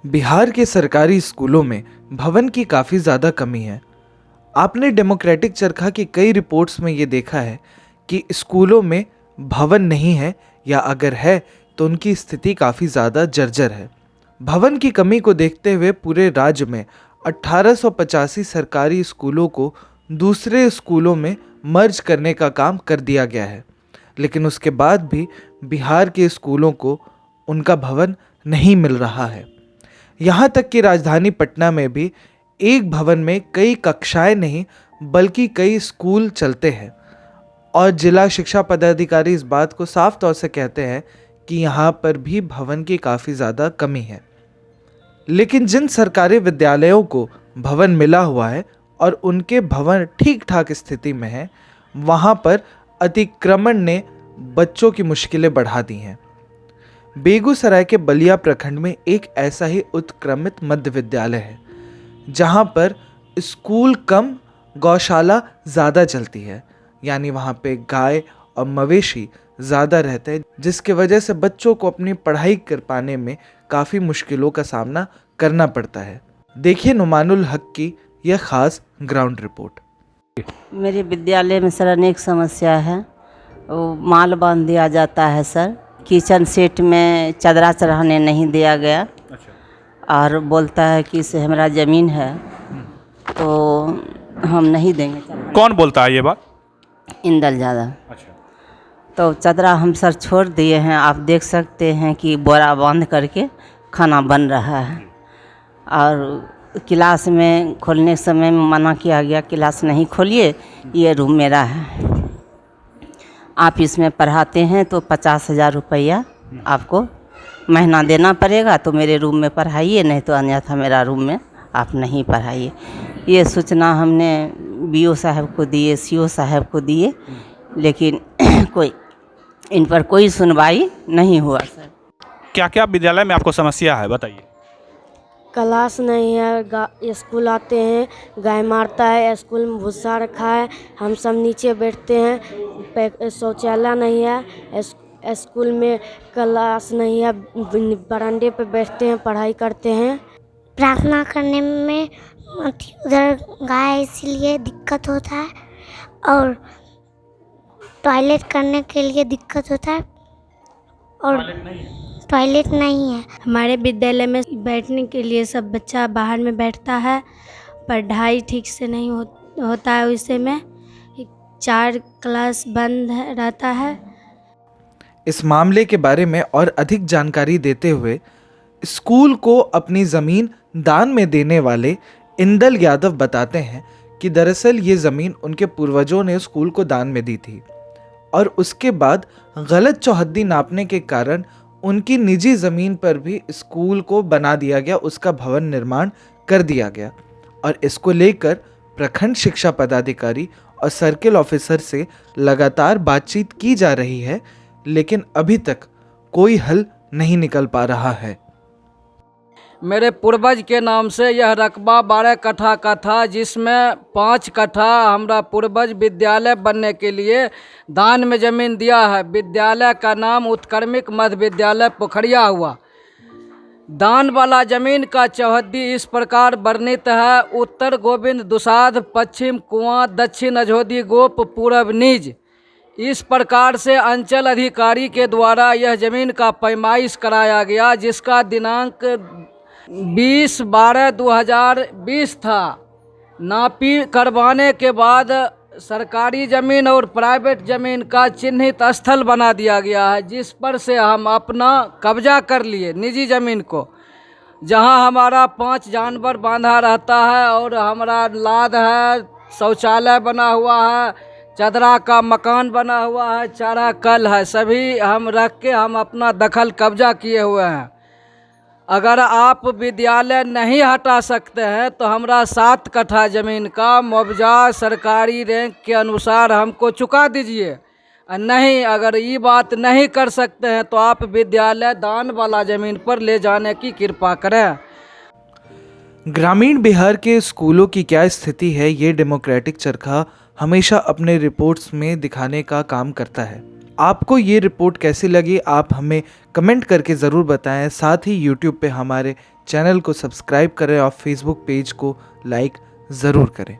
बिहार के सरकारी स्कूलों में भवन की काफ़ी ज़्यादा कमी है। आपने डेमोक्रेटिक चरखा की कई रिपोर्ट्स में ये देखा है कि स्कूलों में भवन नहीं है या अगर है तो उनकी स्थिति काफ़ी ज़्यादा जर्जर है। भवन की कमी को देखते हुए पूरे राज्य में 1885 सरकारी स्कूलों को दूसरे स्कूलों में मर्ज करने का काम कर दिया गया है, लेकिन उसके बाद भी बिहार के स्कूलों को उनका भवन नहीं मिल रहा है। यहाँ तक कि राजधानी पटना में भी एक भवन में कई कक्षाएं नहीं बल्कि कई स्कूल चलते हैं और जिला शिक्षा पदाधिकारी इस बात को साफ तौर से कहते हैं कि यहाँ पर भी भवन की काफ़ी ज़्यादा कमी है। लेकिन जिन सरकारी विद्यालयों को भवन मिला हुआ है और उनके भवन ठीक ठाक स्थिति में हैं, वहाँ पर अतिक्रमण ने बच्चों की मुश्किलें बढ़ा दी हैं। बेगूसराय के बलिया प्रखंड में एक ऐसा ही उत्क्रमित मध्य विद्यालय है जहाँ पर स्कूल कम गौशाला ज़्यादा चलती है, यानी वहाँ पे गाय और मवेशी ज़्यादा रहते हैं, जिसकी वजह से बच्चों को अपनी पढ़ाई कर पाने में काफ़ी मुश्किलों का सामना करना पड़ता है। देखिए नुमानुल हक की यह खास ग्राउंड रिपोर्ट। मेरे विद्यालय में सर अनेक समस्या है। वो माल बांध दिया जाता है सर, किचन सेट में चादरा चढ़ाने नहीं दिया गया। और बोलता है कि इसे हमारा ज़मीन है तो हम नहीं देंगे। कौन बोलता है ये बात? इंदल ज़्यादा। तो चादरा हम सर छोड़ दिए हैं। आप देख सकते हैं कि बोरा बांध करके खाना बन रहा है। और क्लास में खोलने के समय में मना किया गया, क्लास नहीं खोलिए, ये रूम मेरा है, आप इसमें पढ़ाते हैं तो 50,000 रुपया आपको महीना देना पड़ेगा, तो मेरे रूम में पढ़ाइए, नहीं तो अन्यथा मेरा रूम में आप नहीं पढ़ाइए। ये सूचना हमने बीओ साहब को दिए, सीओ साहब को दिए, लेकिन इन पर कोई सुनवाई नहीं हुआ सर। क्या क्या विद्यालय में आपको समस्या है, बताइए। क्लास नहीं है, स्कूल आते हैं गाय मारता है, स्कूल में भूसा रखा है, हम सब नीचे बैठते हैं, शौचालय नहीं है, स्कूल में क्लास नहीं है, बरामदे पे बैठते हैं, पढ़ाई करते हैं। प्रार्थना करने में उधर गाय इसीलिए दिक्कत होता है और टॉयलेट करने के लिए दिक्कत होता है और टॉयलेट नहीं है। हमारे विद्यालय में बैठने के लिए सब बच्चा बाहर में बैठता है, पढ़ाई ठीक से नहीं होता है, उसे में 4 क्लास बंद रहता है। इस मामले के बारे में और अधिक जानकारी देते हुए स्कूल को अपनी ज़मीन दान में देने वाले इंदल यादव बताते हैं कि दरअसल ये ज़मीन उनके पूर्वजों ने स्कूल को दान में दी थी और उसके बाद गलत चौहद्दी नापने के कारण उनकी निजी ज़मीन पर भी स्कूल को बना दिया गया, उसका भवन निर्माण कर दिया गया और इसको लेकर प्रखंड शिक्षा पदाधिकारी और सर्किल ऑफिसर से लगातार बातचीत की जा रही है, लेकिन अभी तक कोई हल नहीं निकल पा रहा है। मेरे पूर्वज के नाम से यह रकबा 12 कट्ठा का था, जिसमें 5 कट्ठा हमारा पूर्वज विद्यालय बनने के लिए दान में ज़मीन दिया है। विद्यालय का नाम उत्क्रमित मध्य विद्यालय पोखरिया हुआ। दान वाला ज़मीन का चौहद्दी इस प्रकार वर्णित है: उत्तर गोविंद दुसाध, पश्चिम कुआं, दक्षिण अझोदी गोप, पूर्व निज। इस प्रकार से अंचल अधिकारी के द्वारा यह ज़मीन का पैमाइश कराया गया, जिसका दिनांक 20/12/2020 था। नापी करवाने के बाद सरकारी ज़मीन और प्राइवेट ज़मीन का चिन्हित स्थल बना दिया गया है, जिस पर से हम अपना कब्जा कर लिए निजी ज़मीन को, जहां हमारा 5 जानवर बांधा रहता है और हमारा लाद है, शौचालय बना हुआ है, चादरा का मकान बना हुआ है, चारा कल है, सभी हम रख के हम अपना दखल कब्जा किए हुए हैं। अगर आप विद्यालय नहीं हटा सकते हैं तो हमरा 7 कट्ठा ज़मीन का मुआवजा सरकारी रैंक के अनुसार हमको चुका दीजिए। नहीं, अगर ये बात नहीं कर सकते हैं तो आप विद्यालय दान वाला ज़मीन पर ले जाने की कृपा करें। ग्रामीण बिहार के स्कूलों की क्या स्थिति है, ये डेमोक्रेटिक चरखा हमेशा अपने रिपोर्ट्स में दिखाने का काम करता है। आपको ये रिपोर्ट कैसी लगी, आप हमें कमेंट करके ज़रूर बताएं। साथ ही यूट्यूब पे हमारे चैनल को सब्सक्राइब करें और फेसबुक पेज को लाइक ज़रूर करें।